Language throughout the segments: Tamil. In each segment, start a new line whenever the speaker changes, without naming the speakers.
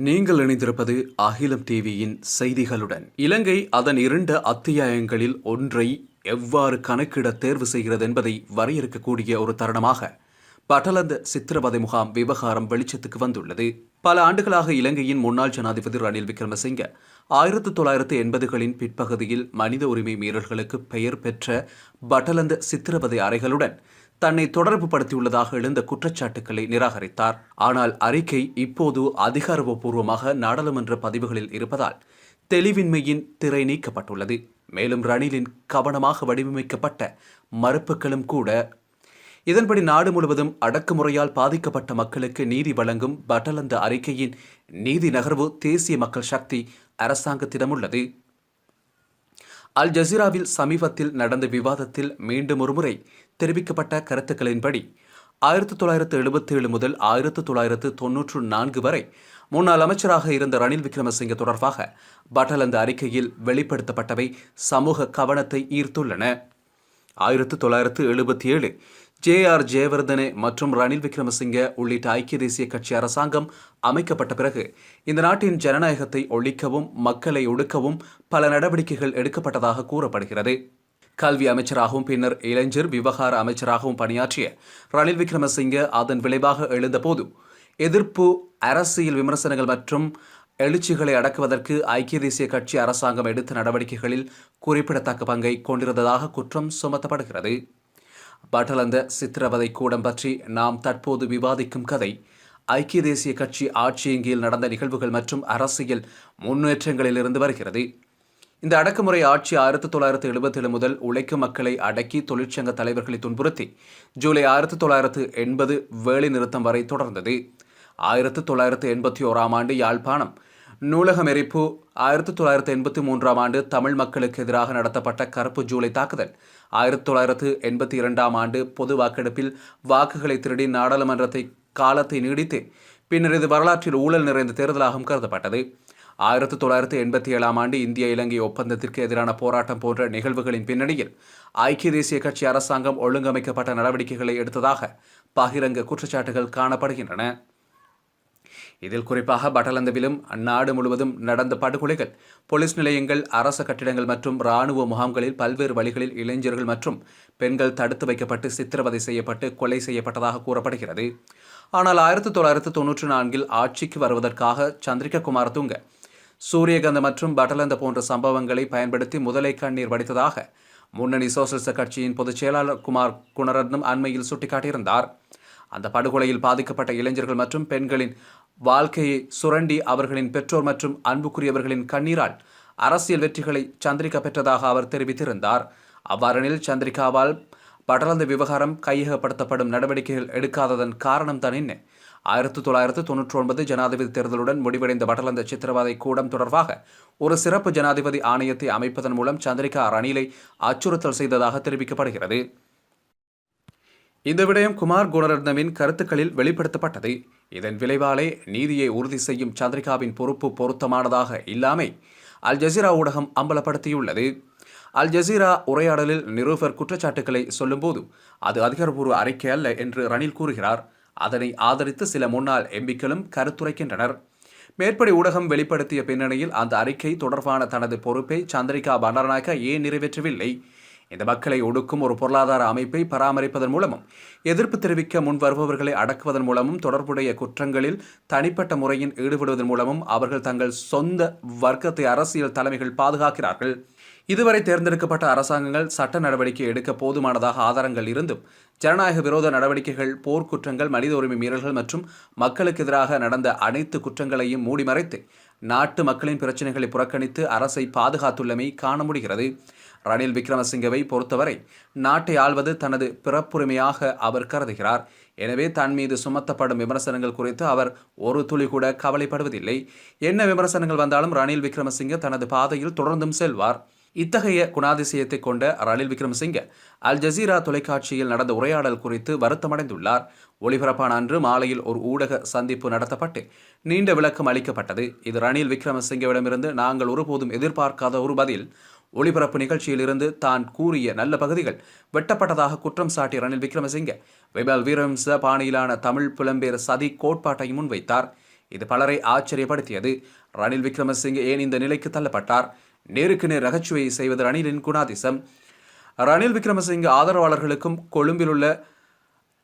நீங்கள் இணைந்திருப்பது அகிலம் டிவியின் செய்திகளுடன். இலங்கை அதன் 2 அத்தியாயங்களில் ஒன்றை எவ்வாறு கணக்கிட தேர்வு செய்கிறது என்பதை வரையறுக்கக்கூடிய ஒரு தருணமாக பட்டலந்த சித்திரவதை முகாம் விவகாரம் வெளிச்சத்துக்கு வந்துள்ளது. பல ஆண்டுகளாக இலங்கையின் முன்னாள் ஜனாதிபதி ரணில் விக்ரமசிங்க 1980களின் பிற்பகுதியில் மனித உரிமை மீறல்களுக்கு பெயர் பெற்ற பட்டலந்த சித்திரவதை அறைகளுடன் தன்னை தொடர்பு படுத்தியுள்ளதாக எழுந்த குற்றச்சாட்டுக்களை நிராகரித்தார். ஆனால் அறிக்கை இப்போது அதிகாரப்பூர்வமாக நாடாளுமன்ற பதிவுகளில் இருப்பதால் தெளிவின்மையின் திரை நீக்கப்பட்டுள்ளது. மேலும் ரணிலின் கவனமாக வடிவமைக்கப்பட்ட மறுப்புகளும் கூட. இதன்படி நாடு முழுவதும் அடக்குமுறையால் பாதிக்கப்பட்ட மக்களுக்கு நீதி வழங்கும் பட்டலந்த அறிக்கையின் நீதி நகர்வு தேசிய மக்கள் சக்தி அரசாங்கத்திடம் உள்ளது. அல் ஜசீராவில் சமீபத்தில் நடந்த விவாதத்தில் மீண்டும் ஒருமுறை தெரிவிக்கப்பட்ட கருத்துக்களின்படி 1977 முதல் 1994 வரை முன்னாள் அமைச்சராக இருந்த ரணில் விக்ரமசிங்க தொடர்பாக பட்டலந்த அறிக்கையில் வெளிப்படுத்தப்பட்டவை சமூக கவனத்தை ஈர்த்துள்ளன. 1977 ஜே.ஆர். ஜெயவர்தனே மற்றும் ரணில் விக்ரமசிங்க உள்ளிட்ட ஐக்கிய தேசிய கட்சி அரசாங்கம் அமைக்கப்பட்ட பிறகு இந்த நாட்டின் ஜனநாயகத்தை ஒழிக்கவும் மக்களை ஒடுக்கவும் பல நடவடிக்கைகள் எடுக்கப்பட்டதாக கூறப்படுகிறது. கல்வி அமைச்சராகவும் பின்னர் இளைஞர் விவகார அமைச்சராகவும் பணியாற்றிய ரணில் விக்ரமசிங்க அதன் விளைவாக எழுந்தபோது எதிர்ப்பு அரசியல் விமர்சனங்கள் மற்றும் எழுச்சிகளை அடக்குவதற்கு ஐக்கிய தேசிய கட்சி அரசாங்கம் எடுத்த நடவடிக்கைகளில் குறிப்பிடத்தக்க பங்கை கொண்டிருந்ததாக குற்றம் சுமத்தப்படுகிறது. பட்டலந்த சித்திரவதை கூடம் பற்றி நாம் தற்போது விவாதிக்கும் கதை ஐக்கிய தேசிய கட்சி ஆட்சியின் கீழ் நடந்த நிகழ்வுகள் மற்றும் அரசியல் முன்னேற்றங்களிலிருந்து வருகிறது. இந்த அடக்குமுறை ஆட்சி 1977 முதல் உழைக்கும் மக்களை அடக்கி தொழிற்சங்க தலைவர்களை துன்புறுத்தி ஜூலை 1980 வேலை நிறுத்தம் வரை தொடர்ந்தது. 1981 ஆண்டு யாழ்ப்பாணம் நூலகம் எரிப்பு, 1983 ஆண்டு தமிழ் மக்களுக்கு எதிராக நடத்தப்பட்ட கருப்பு ஜூலை தாக்குதல், 1982 ஆண்டு பொது வாக்கெடுப்பில் வாக்குகளை திருடி நாடாளுமன்றத்தை காலத்தை நீடித்து பின்னர் இது வரலாற்றில் ஊழல் நிறைந்த தேர்தலாகவும் கருதப்பட்டது. 1987 ஆண்டு இந்திய இலங்கை ஒப்பந்தத்திற்கு எதிரான போராட்டம் போன்ற நிகழ்வுகளின் பின்னணியில் ஐக்கிய தேசிய கட்சி அரசாங்கம் ஒழுங்கமைக்கப்பட்ட நடவடிக்கைகளை எடுத்ததாக பகிரங்க குற்றச்சாட்டுகள் காணப்படுகின்றன. இதில் குறிப்பாக பட்டலந்தவிலும் நாடு முழுவதும் நடந்த படுகொலைகள், போலீஸ் நிலையங்கள், அரச கட்டிடங்கள் மற்றும் இராணுவ முகாம்களில் பல்வேறு வழிகளில் இளைஞர்கள் மற்றும் பெண்கள் தடுத்து வைக்கப்பட்டு சித்திரவதை செய்யப்பட்டு கொலை செய்யப்பட்டதாக கூறப்படுகிறது. ஆனால் 1994 ஆட்சிக்கு வருவதற்காக சந்திரிகா குமாரதுங்க சூரியகந்த மற்றும் பட்டலந்த போன்ற சம்பவங்களை பயன்படுத்தி முதலை கண்ணீர் வடித்ததாக முன்னணி சோசலிச கட்சியின் பொதுச் செயலாளர் குமார் குணரத்னம் அண்மையில் சுட்டிக்காட்டியிருந்தார். அந்த படுகொலையில் பாதிக்கப்பட்ட இளைஞர்கள் மற்றும் பெண்களின் வாழ்க்கையை சுரண்டி அவர்களின் பெற்றோர் மற்றும் அன்புக்குரியவர்களின் கண்ணீரால் அரசியல் வெற்றிகளை சந்திரிகா பெற்றதாக அவர் தெரிவித்திருந்தார். அவ்வாறெனில் சந்திரிகாவால் பட்டலந்த விவகாரம் கையகப்படுத்தப்படும் நடவடிக்கைகள் எடுக்காததன் காரணம் தான் என்ன? 1999 ஜனாதிபதி தேர்தலுடன் முடிவடைந்த பட்டலந்த சித்திரவதை கூடம் தொடர்பாக ஒரு சிறப்பு ஜனாதிபதி ஆணையத்தை அமைப்பதன் மூலம் சந்திரிகா ரணிலை அச்சுறுத்தல் செய்ததாக தெரிவிக்கப்படுகிறது. இந்த விடயம் குமார் குணரத்னவின் கருத்துக்களில் வெளிப்படுத்தப்பட்டது. இதன் விளைவாலே நீதியை உறுதி செய்யும் சந்திரிகாவின் பொறுப்பு பொருத்தமானதாக இல்லாமை அல் ஜசீரா ஊடகம் அம்பலப்படுத்தியுள்ளது. அல் ஜசீரா உரையாடலில் நிரூபர் குற்றச்சாட்டுக்களை சொல்லும்போது அது அதிகாரப்பூர்வ அறிக்கை அல்ல என்று ரணில் கூறுகிறார். அதனை ஆதரித்து சில முன்னாள் எம்பிக்களும் கருத்துரைக்கின்றனர். மேற்படி ஊடகம் வெளிப்படுத்திய பின்னணியில் அந்த அறிக்கை தொடர்பான தனது பொறுப்பை சந்திரிகா பண்டாரநாயக்க ஏன் நிறைவேற்றவில்லை? இந்த மக்களை ஒடுக்கும் ஒரு பொருளாதார அமைப்பை பராமரிப்பதன் மூலமும் எதிர்ப்பு தெரிவிக்க முன் வருபவர்களை அடக்குவதன் மூலமும் தொடர்புடைய குற்றங்களில் தனிப்பட்ட முறையில் ஈடுபடுவதன் மூலமும் அவர்கள் தங்கள் சொந்த வர்க்கத்தை அரசியல் தலைமைகள் பாதுகாக்கிறார்கள். இதுவரை தேர்ந்தெடுக்கப்பட்ட அரசாங்கங்கள் சட்ட நடவடிக்கை எடுக்க போதுமானதாக ஆதாரங்கள் இருந்தும் ஜனநாயக விரோத நடவடிக்கைகள், போர்க்குற்றங்கள், மனித உரிமை மீறல்கள் மற்றும் மக்களுக்கு எதிராக நடந்த அனைத்து குற்றங்களையும் மூடிமறைத்து நாட்டு மக்களின் பிரச்சினைகளை புறக்கணித்து அரசை பாதுகாத்துள்ளமை காண முடிகிறது. ரணில் விக்ரமசிங்கவை பொறுத்தவரை நாட்டை ஆள்வது தனது பிறப்புரிமையாக அவர் கருதுகிறார். எனவே தன் மீது சுமத்தப்படும் விமர்சனங்கள் குறித்து அவர் ஒரு துளி கூட கவலைப்படுவதில்லை. என்ன விமர்சனங்கள் வந்தாலும் ரணில் விக்ரமசிங்க தனது பாதையில் தொடர்ந்தும் செல்வார். இத்தகைய குணாதிசயத்தை கொண்ட ரணில் விக்ரமசிங்க அல் ஜசீரா தொலைக்காட்சியில் நடந்த உரையாடல் குறித்து வருத்தமடைந்துள்ளார். ஒளிபரப்பான அன்று மாலையில் ஒரு ஊடக சந்திப்பு நடத்தப்பட்டு நீண்ட விளக்கம் அளிக்கப்பட்டது. இது ரணில் விக்ரமசிங்கவிடமிருந்து நாங்கள் ஒருபோதும் எதிர்பார்க்காத ஒரு பதில். ஒளிபரப்பு நிகழ்ச்சியிலிருந்து தான் கூறிய நல்ல பகுதிகள் வெட்டப்பட்டதாக குற்றம் சாட்டிய ரணில் விக்ரமசிங்க விமல் வீரவன்ச பாணியிலான தமிழ் புலம்பெயர் சதி கோட்பாட்டை முன்வைத்தார். இது பலரை ஆச்சரியப்படுத்தியது. ரணில் விக்ரமசிங்கே ஏன் இந்த நிலைக்கு தள்ளப்பட்டார்? நேருக்கு நேர் நகைச்சுவை செய்வது ரணிலின் குணாதிசம். ரணில் விக்ரமசிங்கே ஆதரவாளர்களுக்கும் கொழும்பில் உள்ள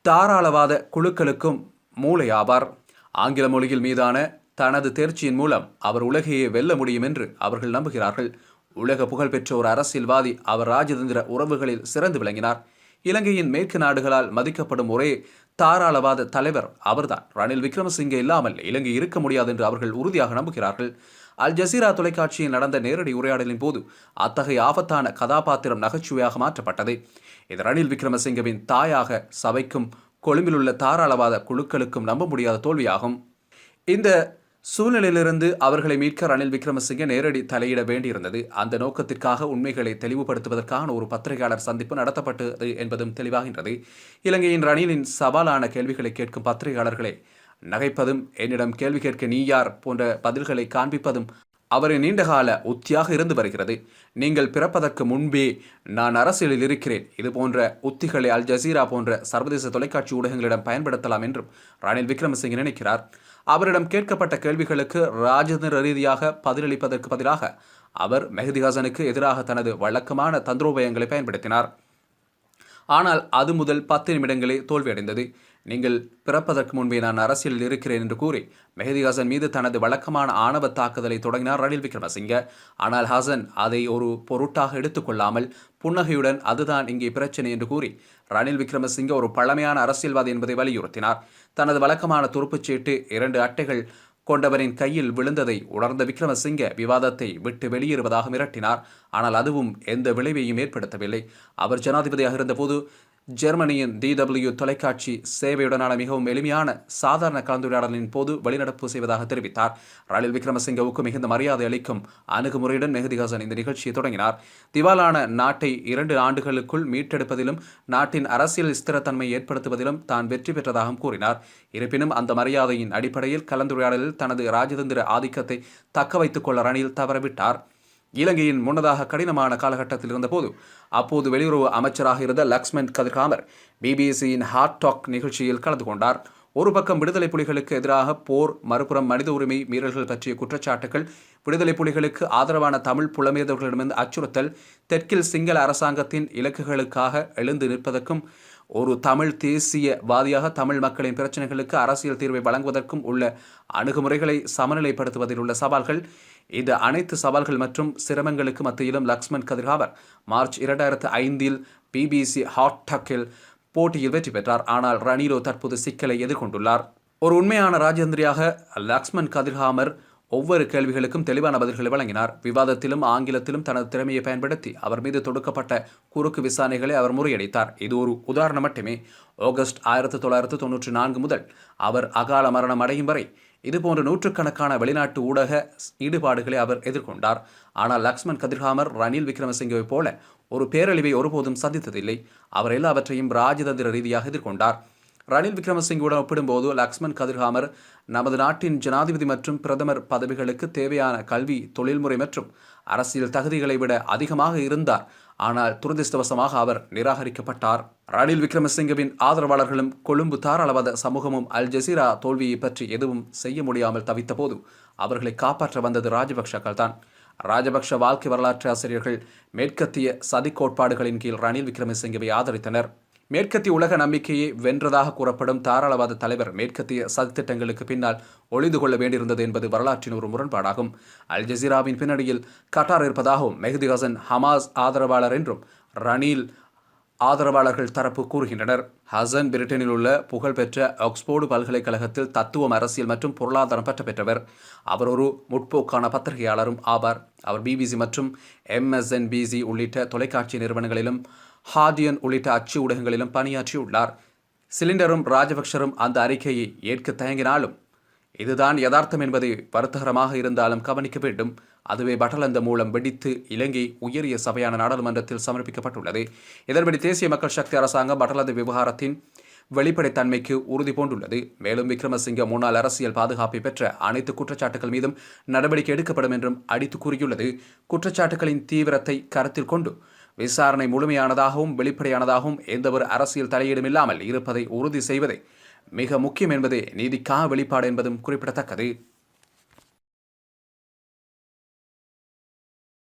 தாராளவாத குழுக்களுக்கும் மூளையாவார். ஆங்கில மொழியில் மீதான தனது தேர்ச்சியின் மூலம் அவர் உலகையே வெல்ல முடியும் என்று அவர்கள் நம்புகிறார்கள். உலக புகழ்பெற்ற ஒரு அரசியல்வாதி. அவர் ராஜதந்திர உறவுகளில் சிறந்து விளங்கினார். இலங்கையின் மேற்கு நாடுகளால் மதிக்கப்படும் ஒரே தாராளவாத தலைவர் அவர்தான். ரணில் விக்ரமசிங்கே இல்லாமல் இலங்கை இருக்க முடியாது என்று அவர்கள் உறுதியாக நம்புகிறார்கள். அல் ஜசீரா தொலைக்காட்சியில் நடந்த நேரடி உரையாடலின் போது அத்தகைய ஆபத்தான கதாபாத்திரம் நகைச்சுவையாக மாற்றப்பட்டது. இது ரணில் விக்ரமசிங்கவின் தாயாக சபைக்கும் கொழும்பில் உள்ள தாராளவாத குழுக்களுக்கும் நம்ப முடியாத தோல்வியாகும். இந்த சூழ்நிலையிலிருந்து அவர்களை மீட்க ரணில் விக்ரமசிங்கே நேரடி தலையிட வேண்டியிருந்தது. அந்த நோக்கத்திற்காக உண்மைகளை தெளிவுபடுத்துவதற்கான ஒரு பத்திரிகையாளர் சந்திப்பு நடத்தப்பட்டது என்பதும் தெளிவாகின்றது. இலங்கையின் ரணிலின் சவாலான கேள்விகளை கேட்கும் பத்திரிகையாளர்களை நகைப்பதும், என்னிடம் கேள்வி கேட்க நீ யார் போன்ற பதில்களை காண்பிப்பதும் அவரின் நீண்டகால உத்தியாக இருந்து வருகிறது. நீங்கள் பிறப்பதற்கு முன்பே நான் அரசியலில் இருக்கிறேன். இது போன்ற உத்திகளை அல் ஜசீரா போன்ற சர்வதேச தொலைக்காட்சி ஊடகங்களிடம் பயன்படுத்தலாம் என்றும் ரணில் விக்ரமசிங்கே நினைக்கிறார். அவரிடம் கேட்கப்பட்ட கேள்விகளுக்கு ராஜதந்திர ரீதியாக பதிலளிப்பதற்கு பதிலாக அவர் மெஹதி ஹசனுக்கு எதிராக தனது வழக்கமான தந்திரோபாயங்களை பயன்படுத்தினார். ஆனால் அது முதல் 10 நிமிடங்களே தோல்வியடைந்தது. நீங்கள் பிறப்பதற்கு முன்பே நான் அரசியலில் இருக்கிறேன் என்று கூறி மெஹதி ஹசன் மீது தனது வழக்கமான ஆணவ தாக்குதலை தொடங்கினார் ரணில் விக்ரமசிங்கே. ஆனால் ஹசன் அதை ஒரு பொருட்டாக எடுத்துக்கொள்ளாமல் புன்னகையுடன் அதுதான் இங்கே பிரச்சனை என்று கூறி ரணில் விக்ரமசிங்கே ஒரு பழமையான அரசியல்வாதி என்பதை வலியுறுத்தினார். தனது வழக்கமான துருப்புச்சீட்டு 2 அட்டைகள் கொண்டவரின் கையில் விழுந்ததை உணர்ந்த விக்ரமசிங்கே விவாதத்தை விட்டு வெளியேறுவதாக மிரட்டினார். ஆனால் அதுவும் எந்த விளைவையும் ஏற்படுத்தவில்லை. அவர் ஜனாதிபதியாக இருந்தபோது ஜெர்மனியின் DW தொலைக்காட்சி சேவையுடனான மிகவும் எளிமையான சாதாரண கலந்துரையாடலின் போது வெளிநடப்பு செய்வதாக தெரிவித்தார். ரணில் விக்ரமசிங்கவுக்கு மிகுந்த மரியாதை அளிக்கும் அணுகுமுறையுடன் மெஹதி ஹசன் இந்த நிகழ்ச்சியை தொடங்கினார். திவாலான நாட்டை 2 ஆண்டுகளுக்குள் மீட்டெடுப்பதிலும் நாட்டின் அரசியல் ஸ்திரத்தன்மை ஏற்படுத்துவதிலும் தான் வெற்றி பெற்றதாகவும் கூறினார். இருப்பினும் அந்த மரியாதையின் அடிப்படையில் கலந்துரையாடலில் தனது ராஜதந்திர ஆதிக்கத்தை தக்க வைத்துக் கொள்ள ரணில் தவறவிட்டார். இலங்கையின் முன்னதாக கடினமான காலகட்டத்தில் இருந்தபோது அப்போது வெளியுறவு அமைச்சராக இருந்த லக்ஷ்மன் கதிர்காமர் பிபிசியின் ஹாட் டாக் நிகழ்ச்சியில் கலந்து கொண்டார். ஒரு பக்கம் விடுதலை புலிகளுக்கு எதிராக போர், மறுபுறம் மனித உரிமை மீறல்கள் பற்றிய குற்றச்சாட்டுகள், விடுதலை புலிகளுக்கு ஆதரவான தமிழ் புலம்பெயர்ந்தவர்களிடமிருந்து அச்சுறுத்தல், தெற்கில் சிங்கள அரசாங்கத்தின் இலக்குகளுக்காக எழுந்து நிற்பதற்கும் ஒரு தமிழ் தேசியவாதியாக தமிழ் மக்களின் பிரச்சனைகளுக்கு அரசியல் தீர்வை வழங்குவதற்கும் உள்ள அணுகுமுறைகளை சமநிலைப்படுத்துவதில் உள்ள சவால்கள். இந்த அனைத்து சவால்கள் மற்றும் சிரமங்களுக்கு மத்தியிலும் Lakshman Kadirgamar March 2005 BBC hot டாக்கில் போட்டியில் வெற்றி பெற்றார். ஆனால் ரணிலோ தற்போது சிக்கலை எதிர்கொண்டுள்ளார். ஒரு உண்மையான ராஜதந்திரியாக லக்ஷ்மன் கதிர்காமர் ஒவ்வொரு கேள்விகளுக்கும் தெளிவான பதில்களை வழங்கினார். விவாதத்திலும் ஆங்கிலத்திலும் தனது திறமையை பயன்படுத்தி அவர் மீது தொடுக்கப்பட்ட குறுக்கு விசாரணைகளை அவர் முறியடித்தார். இது ஒரு உதாரணம் மட்டுமே. ஆகஸ்ட் 1994 முதல் அவர் அகால மரணம் அடையும் வரை இதுபோன்ற நூற்றுக்கணக்கான வெளிநாட்டு ஊடக ஈடுபாடுகளை அவர் எதிர்கொண்டார். ஆனால் லக்ஷ்மன் கதிர்காமர் ரணில் விக்ரமசிங்கவை போல ஒரு பேரழிவை ஒருபோதும் சந்தித்ததில்லை. அவர் எல்லாவற்றையும் ராஜதந்திர ரீதியாக எதிர்கொண்டார். ரணில் விக்ரமசிங்குடன் ஒப்பிடும்போது லக்ஷ்மன் கதிர்காமர் நமது நாட்டின் ஜனாதிபதி மற்றும் பிரதமர் பதவிகளுக்கு தேவையான கல்வி, தொழில்முறை மற்றும் அரசியல் தகுதிகளை விட அதிகமாக இருந்தார். ஆனால் துரதிருஷ்டவசமாக அவர் நிராகரிக்கப்பட்டார். ரணில் விக்ரமசிங்கவின் ஆதரவாளர்களும் கொழும்பு தாராளவாத சமூகமும் அல் ஜசீரா தோல்வியை பற்றி எதுவும் செய்ய முடியாமல் தவித்த போது அவர்களை காப்பாற்ற வந்தது ராஜபக்ஷக்கள் தான். ராஜபக்ஷ வாழ்க்கை வரலாற்று ஆசிரியர்கள் மேற்கத்திய சதி கோட்பாடுகளின் கீழ் ரணில் விக்ரமசிங்கவை ஆதரித்தனர். மேற்கத்திய உலக நம்பிக்கையை வென்றதாக கூறப்படும் தாராளவாத தலைவர் மேற்கத்திய சதித்திட்டங்களுக்கு பின்னால் ஒளிந்து கொள்ள வேண்டியிருந்தது என்பது வரலாற்றின் ஒரு முரண்பாடாகும். அல் ஜசீராவின் பின்னணியில் கட்டார் இருப்பதாகவும் மெஹதி ஹசன் ஹமாஸ் ஆதரவாளர் என்றும் ரணில் ஆதரவாளர்கள் தரப்பு கூறுகின்றனர். ஹசன் பிரிட்டனில் உள்ள புகழ்பெற்ற ஆக்ஸ்போர்டு பல்கலைக்கழகத்தில் தத்துவம், அரசியல் மற்றும் பொருளாதாரம் பட்ட பெற்றவர். அவர் ஒரு முற்போக்கான பத்திரிகையாளரும் ஆவார். அவர் பிபிசி மற்றும் MSNBC உள்ளிட்ட தொலைக்காட்சி நிறுவனங்களிலும் ஹார்டியன் உள்ளிட்ட அச்சு ஊடகங்களிலும் பணியாற்றியுள்ளார். சிலிண்டரும் ராஜபக்ஷரும் அந்த அறிக்கையை ஏற்க தயங்கினாலும் இதுதான் யதார்த்தம் என்பதை வருத்தகரமாக இருந்தாலும் கவனிக்க வேண்டும். அதுவே பட்டலந்த மூலம் வெடித்து இலங்கை உயரிய சபையான நாடாளுமன்றத்தில் சமர்ப்பிக்கப்பட்டுள்ளது. இதன்படி தேசிய மக்கள் சக்தி அரசாங்கம் பட்டலந்த விவகாரத்தின் வெளிப்படைத்தன்மைக்கு உறுதி பூண்டுள்ளது. மேலும் விக்ரமசிங்க முன்னாள் அரசியல் பாதுகாப்பை பெற்ற அனைத்து குற்றச்சாட்டுகள் மீதும் நடவடிக்கை எடுக்கப்படும் என்றும் அடித்து கூறியுள்ளது. குற்றச்சாட்டுகளின் தீவிரத்தை கருத்தில் கொண்டு விசாரணை முழுமையானதாகவும் வெளிப்படையானதாகவும் எந்தவொரு அரசியல் தலையீடும் இல்லாமல் இருப்பதை உறுதி செய்வதை மிக முக்கியம் என்பதே நீதிக்கான வெளிப்பாடு என்பதும் குறிப்பிடத்தக்கது.